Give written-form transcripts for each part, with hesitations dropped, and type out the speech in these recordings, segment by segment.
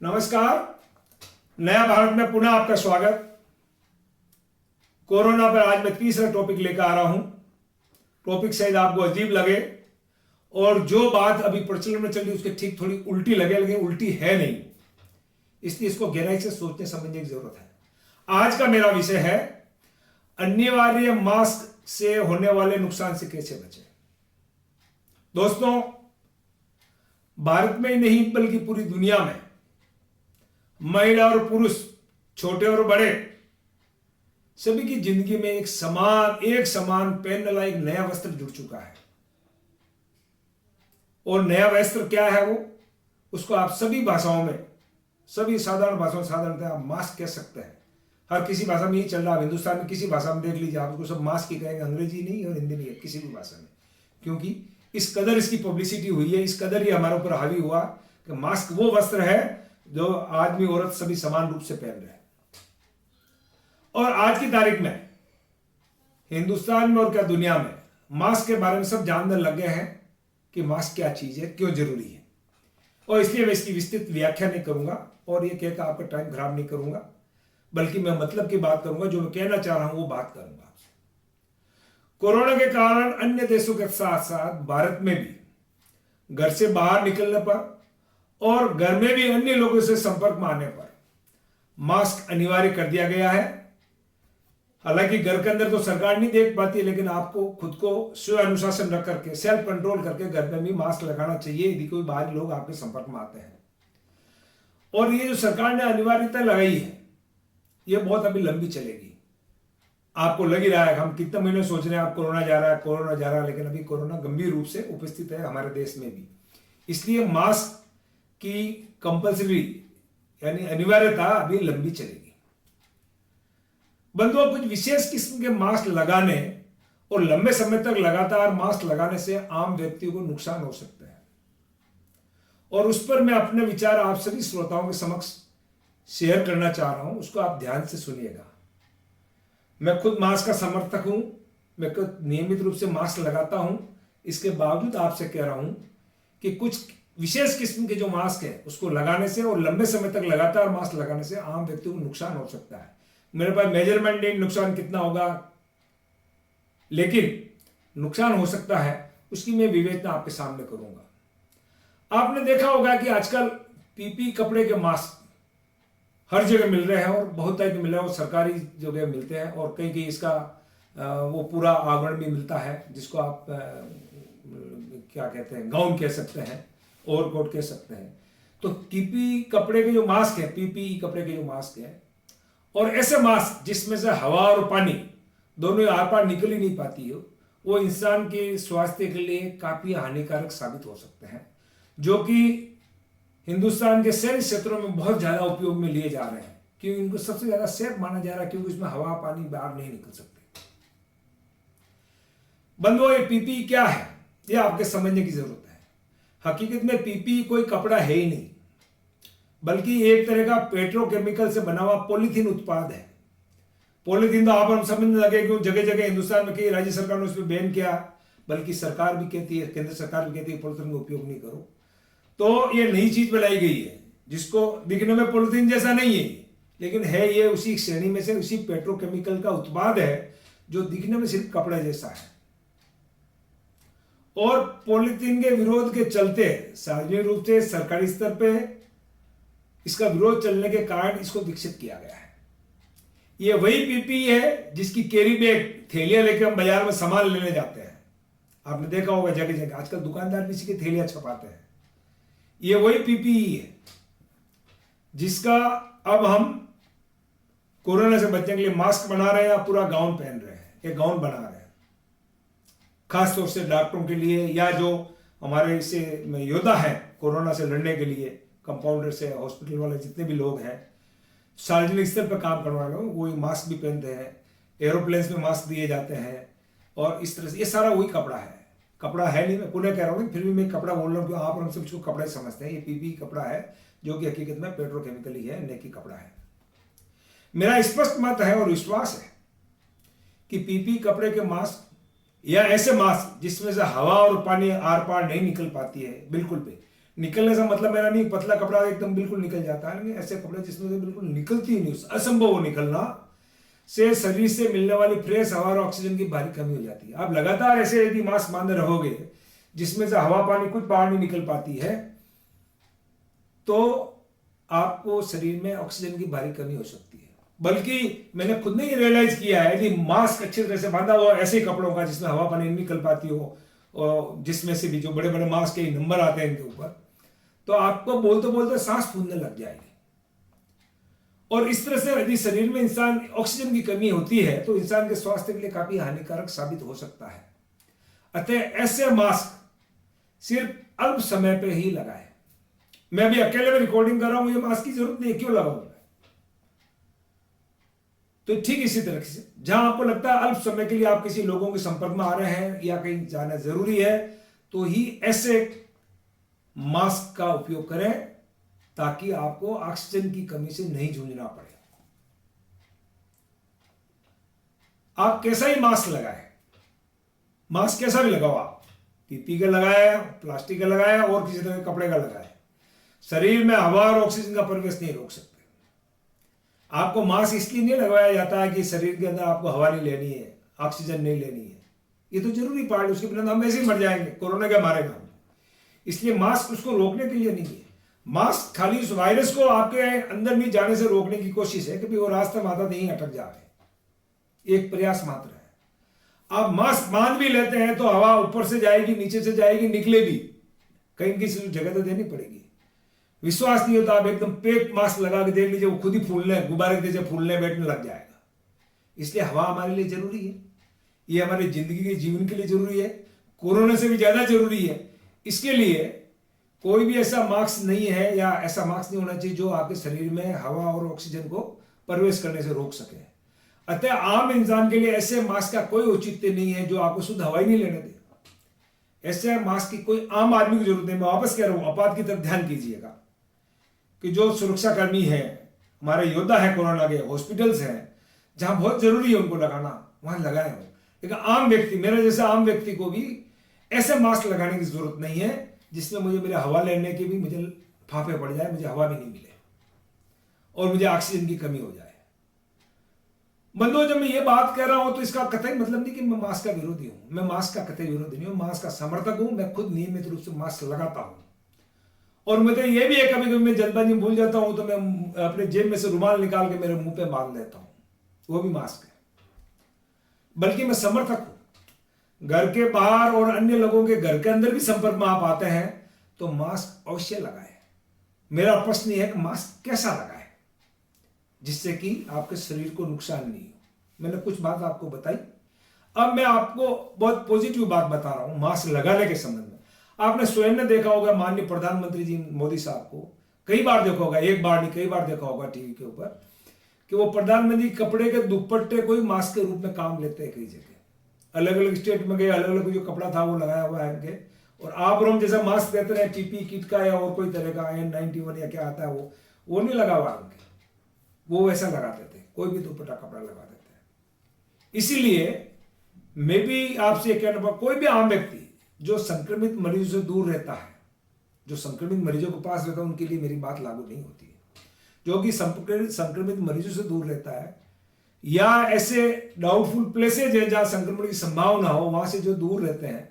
नमस्कार। नया भारत में पुनः आपका स्वागत। कोरोना पर आज मैं तीसरा टॉपिक लेकर आ रहा हूं। टॉपिक शायद आपको अजीब लगे और जो बात अभी प्रचलन में चल रही उसके ठीक थोड़ी उल्टी लगे, लेकिन उल्टी है नहीं, इसलिए इसको गहराई से सोचने समझने की जरूरत है। आज का मेरा विषय है अनिवार्य मास्क से होने वाले नुकसान से कैसे बचें। दोस्तों, भारत में ही नहीं बल्कि पूरी दुनिया में महिला और पुरुष, छोटे और बड़े, सभी की जिंदगी में एक समान पहनने वाला एक नया वस्त्र जुड़ चुका है। और नया वस्त्र क्या है वो, उसको आप सभी भाषाओं में, सभी साधारण भाषाओं में साधारणतः आप मास्क कह सकते हैं। हर किसी भाषा में ही चल रहा है। हिंदुस्तान में किसी भाषा में देख लीजिए, आप उसको सब मास्क ही कहेंगे, अंग्रेजी नहीं और हिंदी नहीं है, किसी भी भाषा में। क्योंकि इस कदर इसकी पब्लिसिटी हुई है, इस कदर ये हमारे ऊपर हावी हुआ कि मास्क वो वस्त्र है जो आदमी औरत सभी समान रूप से पहन रहे हैं। और आज की तारीख में हिंदुस्तान में और क्या दुनिया में मास्क के बारे में सब जानने लग गए हैं कि मास्क क्या चीज है, क्यों जरूरी है। और इसलिए मैं इसकी विस्तृत व्याख्या नहीं करूंगा और ये कहकर आपका टाइम खराब नहीं करूंगा, बल्कि मैं मतलब की बात करूंगा, जो मैं कहना चाह रहा हूं वो बात करूंगा आपसे। कोरोना के कारण अन्य देशों के साथ साथ भारत में भी घर से बाहर निकलने पर और घर में भी अन्य लोगों से संपर्क में आने पर मास्क अनिवार्य कर दिया गया है। हालांकि घर के अंदर तो सरकार नहीं देख पाती, लेकिन आपको खुद को स्व अनुशासन रख करके, सेल्फ कंट्रोल करके घर में भी मास्क लगाना चाहिए यदि कोई बाहरी लोग आपके संपर्क में आते हैं। और ये जो सरकार ने अनिवार्यता लगाई है, ये बहुत अभी लंबी चलेगी। आपको लग ही रहा है, हम कितने महीने सोच रहे हैं आप कोरोना जा रहा है, लेकिन अभी कोरोना गंभीर रूप से उपस्थित है हमारे देश में भी। इसलिए मास्क की कंपल्सरी यानी अनिवार्यता अभी लंबी चलेगी। बंधुओं, कुछ विशेष किस्म के मास्क लगाने और लंबे समय तक लगातार मास्क लगाने से आम व्यक्तियों को नुकसान हो सकता है, और उस पर मैं अपने विचार आप सभी श्रोताओं के समक्ष शेयर करना चाह रहा हूं। उसको आप ध्यान से सुनिएगा। मैं खुद मास्क का समर्थक हूं, मैं खुद नियमित रूप से मास्क लगाता हूं। इसके बावजूद आपसे कह रहा हूं कि कुछ विशेष किस्म के जो मास्क है उसको लगाने से और लंबे समय तक लगातार मास्क लगाने से आम व्यक्तियों को नुकसान हो सकता है। मेरे पास मेजरमेंट नहीं नुकसान कितना होगा, लेकिन नुकसान हो सकता है, उसकी मैं विवेचना आपके सामने करूंगा। आपने देखा होगा कि आजकल पीपी कपड़े के मास्क हर जगह मिल रहे हैं और बहुत टाइप के मिल रहे हैं, और सरकारी जगह मिलते हैं, और कहीं कहीं इसका वो पूरा आवरण भी मिलता है, जिसको आप क्या कहते हैं, गाउन कह सकते हैं, ओवरकोट कह सकते हैं। तो पीपी कपड़े के जो मास्क है, पीपीई कपड़े के जो मास्क है, और ऐसे मास्क जिसमें से हवा और पानी दोनों आर पार निकल ही नहीं पाती हो, वो इंसान के स्वास्थ्य के लिए काफी हानिकारक साबित हो सकते हैं, जो कि हिंदुस्तान के शहरी क्षेत्रों में बहुत ज्यादा उपयोग में लिए जा रहे हैं, क्योंकि इनको सबसे ज्यादा सेफ माना जा रहा है, क्योंकि इसमें हवा पानी बाहर नहीं निकल सकते। बंधुओं, ये पीपीई क्या है, ये आपके समझने की जरूरत है। हकीकत में पीपीई कोई कपड़ा है ही नहीं, बल्कि एक तरह का पेट्रोकेमिकल से बना हुआ पॉलीथीन उत्पाद है। पॉलीथीन तो आप हम समझने लगे कि जगह जगह हिंदुस्तान में कई राज्य सरकार ने उस पर बैन किया, बल्कि सरकार भी कहती है, केंद्र सरकार भी कहती है पॉलीथीन का उपयोग नहीं करो। तो ये नई चीज बनाई गई है, जिसको दिखने में पॉलीथीन जैसा नहीं है, लेकिन है ये उसी श्रेणी में से, उसी पेट्रोकेमिकल का उत्पाद है जो दिखने में सिर्फ कपड़े जैसा है। और पॉलीथीन के विरोध के चलते सार्वजनिक रूप से सरकारी स्तर पे इसका विरोध चलने के कारण इसको विकसित किया गया है। ये वही पीपीई है जिसकी कैरी बैग, थैलियां लेकर हम बाजार में सामान लेने जाते हैं। आपने देखा होगा जगह जगह आजकल दुकानदार भी इसी की थैलियां छपाते हैं। ये वही पीपीई है जिसका अब हम कोरोना से बचने के लिए मास्क बना रहे हैं या पूरा गाउन पहन रहे हैं, ये गाउन बना रहे हैं, खासतौर से डॉक्टरों के लिए, या जो हमारे इसे योद्धा हैं कोरोना से लड़ने के लिए, कंपाउंडर से हॉस्पिटल वाले जितने भी लोग हैं, सार्वजनिक स्तर पर काम करने वाले वो मास्क भी पहनते हैं, एरोप्लेन्स में मास्क दिए जाते हैं, और इस तरह से ये सारा वही कपड़ा है। कपड़ा है नहीं, मैं पुनः कह रहा हूँ, फिर भी मैं कपड़ा बोल रहा हूँ क्योंकि आप हम सब इसको कपड़ा ही समझते हैं। ये पीपीई कपड़ा है जो कि हकीकत में पेट्रोकेमिकल ही है, न कि कपड़ा है। मेरा स्पष्ट मत है और विश्वास है कि पीपीई कपड़े के मास्क या ऐसे मास्क जिसमें से हवा और पानी आर पार नहीं निकल पाती है, बिल्कुल भी निकलने से मतलब मेरा नहीं पतला कपड़ा एकदम बिल्कुल निकल जाता है, नहीं, ऐसे कपड़े जिसमें से बिल्कुल निकलती ही नहीं, असंभव हो निकलना से शरीर से मिलने वाली फ्रेश हवा और ऑक्सीजन की भारी कमी हो जाती है। आप लगातार ऐसे यदि मास्क बांधे रहोगे जिसमें से हवा पानी कुछ बाहर नहीं निकल पाती है, तो आपको शरीर में ऑक्सीजन की भारी कमी हो सकती है। बल्कि मैंने खुद ने ये रियलाइज किया है, यदि मास्क अच्छी तरह से बांधा हुआ ऐसे कपड़ों का जिसमें हवा पानी नहीं निकल पाती हो, और जिसमें से भी जो बड़े बड़े मास्क के नंबर आते हैं इनके ऊपर, तो आपको बोलते बोलते सांस फूलने लग जाएगी। और इस तरह से यदि शरीर में इंसान ऑक्सीजन की कमी होती है तो इंसान के स्वास्थ्य के लिए काफी हानिकारक साबित हो सकता है। अतः ऐसे मास्क सिर्फ अल्प समय पे ही लगाए। मैं अभी अकेले में रिकॉर्डिंग कर रहा हूं, मुझे मास्क की जरूरत नहीं है, क्यों लगाऊंगा? तो ठीक इसी तरह से जहां आपको लगता है अल्प समय के लिए आप किसी लोगों के संपर्क में आ रहे हैं या कहीं जाना जरूरी है, तो ही ऐसे मास्क का उपयोग करें ताकि आपको ऑक्सीजन की कमी से नहीं जूझना पड़े। आप कैसा ही मास्क लगाए, मास्क कैसा भी लगाओ, आप पीपी का लगाया, प्लास्टिक का लगाया और किसी तरह के कपड़े का लगाया, शरीर में हवा और ऑक्सीजन का प्रवेश नहीं रोक सकते। आपको मास्क इसलिए नहीं लगाया जाता है कि शरीर के अंदर आपको हवा नहीं लेनी है, ऑक्सीजन नहीं लेनी है, ये तो जरूरी पार्ट है, उसके बिना हम ऐसे ही मर जाएंगे, कोरोना के मारेगा। इसलिए मास्क उसको रोकने के लिए नहीं है। मास्क खाली उस वायरस को आपके अंदर नहीं जाने से रोकने की कोशिश है कि वो रास्ता माता नहीं अटक जाए, एक प्रयास मात्र है। आप मास्क बांध भी लेते हैं तो हवा ऊपर से जाएगी, नीचे से जाएगी, निकले भी कहीं किसी जगह तो देनी पड़ेगी। विश्वास नहीं होता, आप एकदम पेट मास्क लगा के देख लीजिए, वो खुद ही फूलने, गुब्बारे के जैसे फूलने बैठने लग जाएगा। इसलिए हवा हमारे लिए जरूरी है, ये हमारी जिंदगी के जीवन के लिए जरूरी है, कोरोना से भी ज्यादा जरूरी है। इसके लिए कोई भी ऐसा मास्क नहीं है या ऐसा मास्क नहीं होना चाहिए जो आपके शरीर में हवा और ऑक्सीजन को प्रवेश करने से रोक सके। अतः आम इंसान के लिए ऐसे मास्क का कोई औचित्य नहीं है जो आपको शुद्ध हवा ही नहीं लेने दे। ऐसे मास्क की कोई आम आदमी की जरूरत नहीं। मैं वापस कह रहा हूं, आपात की तरफ ध्यान कीजिएगा कि जो सुरक्षाकर्मी है, हमारे योद्धा है कोरोना के, हॉस्पिटल्स हैं जहां बहुत जरूरी है उनको लगाना, वहां लगाए हो। लेकिन आम व्यक्ति, मेरे जैसे आम व्यक्ति को भी ऐसे मास्क लगाने की जरूरत नहीं है जिसमें मुझे मेरे हवा लेने के भी मुझे फाफे पड़ जाए, मुझे हवा भी नहीं मिले और मुझे ऑक्सीजन की कमी हो जाए। बंधुओं, जब मैं ये बात कह रहा हूं तो इसका कतई मतलब नहीं कि मैं मास्क का विरोधी हूं। मैं मास्क का कतई विरोधी नहीं हूं, मास्क का समर्थक हूं। मैं खुद नियमित रूप से मास्क लगाता हूं। और मुझे ये भी है कभी कभी मैं जल्दबाजी में भूल जाता हूं तो मैं अपने जेब में से रुमाल निकाल के मेरे मुंह पे बांध लेता हूं, वो भी मास्क है। बल्कि मैं समर्थक हूं, घर के बाहर और अन्य लोगों के घर के अंदर भी संपर्क में आप आते हैं तो मास्क अवश्य लगाएं। मेरा प्रश्न यह है कि मास्क कैसा लगाएं जिससे कि आपके शरीर को नुकसान नहीं हो। मैंने कुछ बात आपको बताई, अब मैं आपको बहुत पॉजिटिव बात बता रहा हूं मास्क लगाने के संबंध में। आपने स्वयं ने देखा होगा, माननीय प्रधानमंत्री जी मोदी साहब को कई बार देखा होगा, एक बार नहीं कई बार देखा होगा टीवी के ऊपर, कि वो प्रधानमंत्री कपड़े के दुपट्टे को ही मास्क के रूप में काम लेते हैं। कई जगह अलग अलग स्टेट में गए, अलग अलग जो कपड़ा था वो लगाया हुआ है इनके। और आप और हम जैसा मास्क देते रहे पीपी किट का या और कोई तरह का N91 या क्या आता है वो नहीं लगा हुआ उनके, वो वैसा लगाते थे, कोई भी दुपट्टा कपड़ा लगा देते हैं। इसीलिए मैं भी आपसे कहना पाऊंगा, कोई भी आम व्यक्ति जो संक्रमित मरीजों से दूर रहता है, जो संक्रमित मरीजों के पास रहता है, उनके लिए मेरी बात लागू नहीं होती है। जो कि संक्रमित मरीजों से दूर रहता है या ऐसे डाउटफुल प्लेसेज है जहां संक्रमण की संभावना हो, वहां से जो दूर रहते हैं,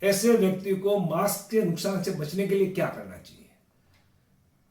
ऐसे व्यक्ति को मास्क के नुकसान से बचने के लिए क्या करना चाहिए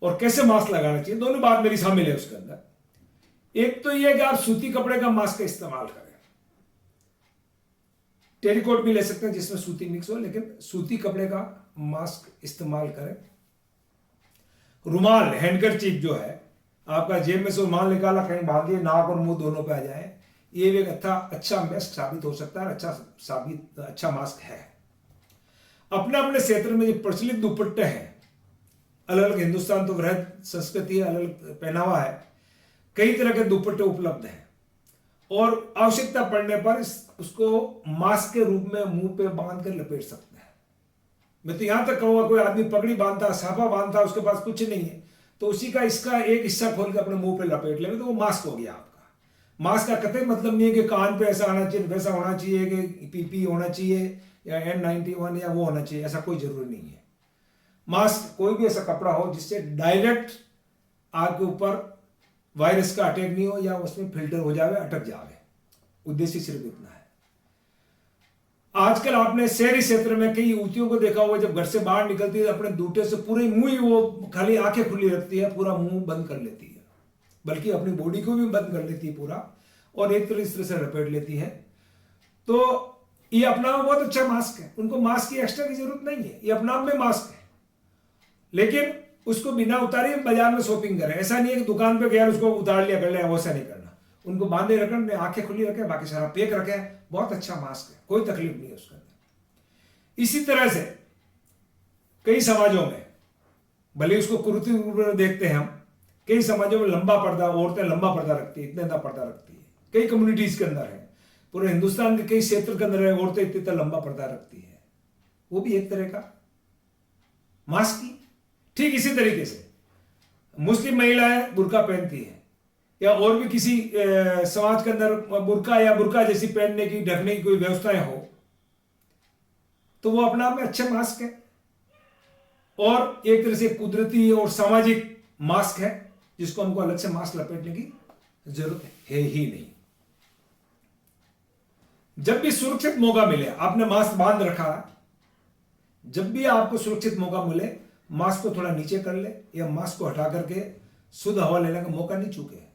और कैसे मास्क लगाना चाहिए, दोनों बात मेरी शामिल है उसके अंदर। एक तो यह कि आप सूती कपड़े का मास्क का इस्तेमाल करें, टेरिकॉट भी ले सकते हैं जिसमें सूती मिक्स हो, लेकिन सूती कपड़े का मास्क इस्तेमाल करें। रुमाल, हैंडकरचीफ जो है, आपका जेब में से रुमाल निकाला, कहीं बांध दिए, नाक और मुंह दोनों पे आ जाए, ये भी एक अच्छा मास्क साबित हो सकता है, अच्छा मास्क है। अपने अपने क्षेत्र में जो प्रचलित दुपट्टे हैं, अलग अलग, हिंदुस्तान तो वृहद संस्कृति है, अलग अलग पहनावा है, कई तरह के दुपट्टे उपलब्ध हैं और आवश्यकता पड़ने पर उसको मास्क के रूप में मुंह पे बांध कर लपेट सकते हैं। मैं तो यहां तक कहूंगा, कोई आदमी पगड़ी बांधता, साफा बांधता, उसके पास कुछ नहीं है, तो उसी का इसका एक हिस्सा खोल के अपने मुंह पे लपेट लेंगे तो वो मास्क हो गया आपका। मास्क का कतई मतलब नहीं है कि कान पे ऐसा आना चाहिए, वैसा होना चाहिए, कि पीपी होना चाहिए या N91 या वो होना चाहिए, ऐसा कोई जरूरी नहीं है। मास्क कोई भी ऐसा कपड़ा हो जिससे डायरेक्ट आपके ऊपर वायरस का अटैक नहीं हो या उसमें फिल्टर हो जावे, अटक जावे। उद्देश्य सिर्फ इतना है। आजकल आपने शहरी क्षेत्र में कई युवतियों को देखा हुआ, जब घर से बाहर निकलती है अपने दूटे से पूरे मुंह ही वो खाली आंखें खुली रखती है, पूरा मुंह बंद कर लेती है, बल्कि अपनी बॉडी को भी बंद कर लेती है पूरा, और एक तरह इस तरह से लपेट लेती है। तो ये अपना आप में बहुत अच्छा मास्क है, उनको मास्क की एक्स्ट्रा की जरूरत नहीं है, ये अपना आप में मास्क है। लेकिन उसको बिना उतारे बाजार में शॉपिंग करें, ऐसा नहीं है कि दुकान पे गया उसको उतार लिया कर लिया, वैसा नहीं करना। उनको बांधे रखें, आंखें खुली रखें, बाकी सारा पैक रखें, बहुत अच्छा मास्क है, कोई तकलीफ नहीं है उसके अंदर। इसी तरह से कई समाजों में, भले उसको कुर्ती देखते हैं हम, कई समाजों में लंबा पर्दा, औरतें लंबा पर्दा रखती है, इतना पर्दा रखती है, कई कम्युनिटीज के अंदर है, पूरे हिंदुस्तान के कई क्षेत्र के अंदर है, औरतें इतना लंबा पर्दा रखती है, वो भी एक तरह का मास्क की। ठीक इसी तरीके से मुस्लिम महिलाएं बुर्का पहनती है, या और भी किसी समाज के अंदर बुर्का या बुर्का जैसी पहनने की, ढकने की कोई व्यवस्थाएं हो, तो वो अपना आप में अच्छे मास्क है, और एक तरह से कुदरती और सामाजिक मास्क है, जिसको हमको अलग से मास्क लपेटने की जरूरत है ही नहीं। जब भी सुरक्षित मौका मिले, आपने मास्क बांध रखा, जब भी आपको सुरक्षित मौका मिले, मास्क को थोड़ा नीचे कर ले, या मास्क को हटा करके शुद्ध हवा लेने का मौका नहीं चूके।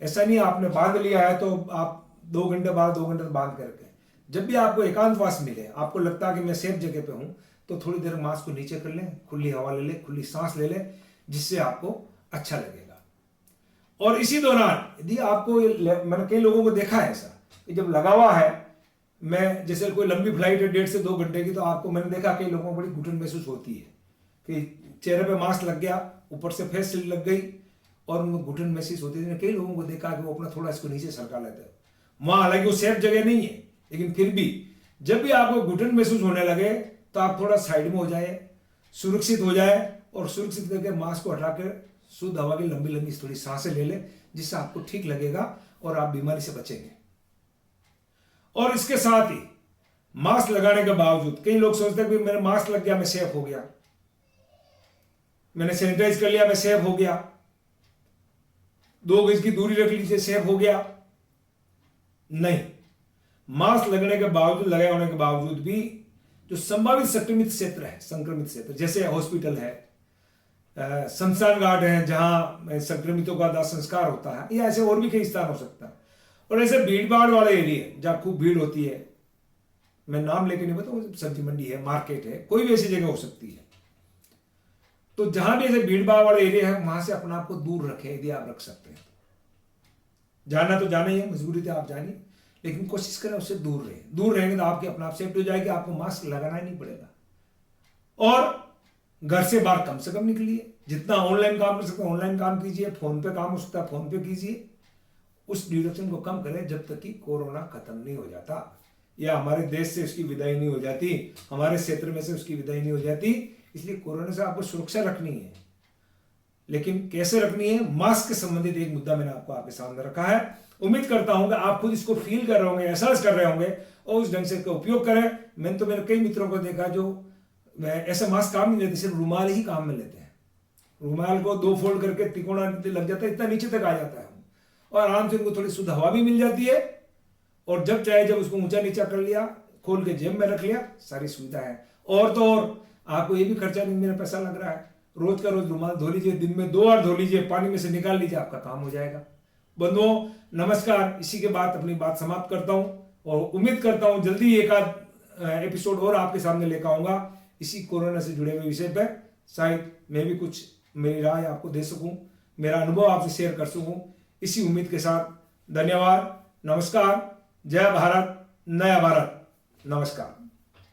ऐसा नहीं आपने बांध लिया है तो आप 2 घंटे बाद 2 घंटे बांध करके, जब भी आपको एकांतवास मिले, आपको लगता है कि मैं सेफ जगह पे हूं, तो थोड़ी देर मास्क को नीचे कर लें, खुली हवा ले ले, खुली सांस ले ले, जिससे आपको अच्छा लगेगा। और इसी दौरान यदि आपको, मैंने कई लोगों को देखा है ऐसा कि जब लगा हुआ है, मैं जैसे कोई लंबी फ्लाइट है 1.5 से 2 घंटे की, तो आपको मैंने देखा कई लोगों को बड़ी घुटन महसूस होती है कि चेहरे पे मास्क लग गया, ऊपर से फेस शील्ड लग गई, और उनको घुटन महसूस होती है। कई लोगों को देखा कि वो अपना थोड़ा इसको नीचे सरका लेते हैं, वहां हालांकि वो सेफ जगह नहीं है, लेकिन फिर भी जब भी आपको घुटन महसूस होने लगे, तो आप थोड़ा साइड में हो जाए, सुरक्षित हो जाए, और सुरक्षित करके मास्क को हटाकर शुद्ध हवा की लंबी लंबी थोड़ी सांसें ले ले, जिससे आपको ठीक लगेगा और आप बीमारी से बचेंगे। और इसके साथ ही मास्क लगाने के बावजूद कई लोग सोचते हैं कि मेरा मास्क लग गया, मैं सेफ हो गया, मैंने सैनिटाइज कर लिया, मैं सेफ हो गया, 2 गज की दूरी रख लीजिए, सेफ हो गया। नहीं, मास्क लगने के बावजूद, लगाए होने के बावजूद भी जो संभावित संक्रमित क्षेत्र है, संक्रमित क्षेत्र जैसे हॉस्पिटल है, शमशान घाट है जहां संक्रमितों का दाह संस्कार होता है, या ऐसे और भी कई स्थान हो सकता है, और ऐसे भीड़ भाड़ वाले एरिया जहां खूब भीड़ होती है, मैं नाम लेके नहीं बताऊं, सब्जी मंडी है, मार्केट है, कोई भी ऐसी जगह हो सकती है, तो जहां भी ऐसे भीड़ भाड़ वाले एरिया है, वहां से अपने आप को दूर रखें यदि आप रख सकते हैं। जाना तो जाना ही है, मजबूरी तो आप जानिए, लेकिन कोशिश करें उससे दूर रहे। दूर रहेंगे तो आपके अपने आप सेफ्टी हो जाएगी, आपको मास्क लगाना ही नहीं पड़ेगा। और घर से बाहर कम से कम निकलिए, जितना ऑनलाइन काम कर सकते हैं ऑनलाइन काम कीजिए, फोन पे काम हो सकता है फोन पे कीजिए, उस ड्यूरेशन को कम करें जब तक कि कोरोना खत्म नहीं हो जाता, या हमारे देश से उसकी विदाई नहीं हो जाती, हमारे क्षेत्र में से उसकी विदाई नहीं हो जाती। इसलिए कोरोना से आपको सुरक्षा रखनी है, लेकिन कैसे रखनी है, मास्क से संबंधित एक मुद्दा मैंने आपको आपके सामने रखा है। उम्मीद करता हूं कि आप खुद इसको फील कर रहे होंगे, एहसास कर रहे होंगे, और उस ढंग से इसका उपयोग करें। मैंने तो मेरे कई मित्रों को देखा जो ऐसे मास्क काम नहीं लेते, सिर्फ रुमाल ही काम में लेते हैं। रुमाल को 2 फोल्ड करके तिकोना लग जाता है, इतना नीचे तक आ जाता है, और आराम से उनको थोड़ी शुद्ध हवा भी मिल जाती है, और जब चाहे जब उसको ऊंचा नीचा कर लिया, खोल के जेब में रख लिया, सारी सुविधा है। और तो और आपको ये भी खर्चा नहीं, मेरा पैसा लग रहा है, रोज का रोज रुमाल धो लीजिए, दिन में 2 बार धो लीजिए, पानी में से निकाल लीजिए, आपका काम हो जाएगा। बंधुओं नमस्कार, इसी के बाद अपनी बात समाप्त करता हूं, और उम्मीद करता हूं जल्दी एक आध एपिसोड और आपके सामने लेकर आऊंगा इसी कोरोना से जुड़े हुए विषय पर। शायद मैं भी कुछ मेरी राय आपको दे सकूं, मेरा अनुभव आपसे शेयर कर सकूं, इसी उम्मीद के साथ धन्यवाद, नमस्कार, जय भारत, नया भारत, नमस्कार।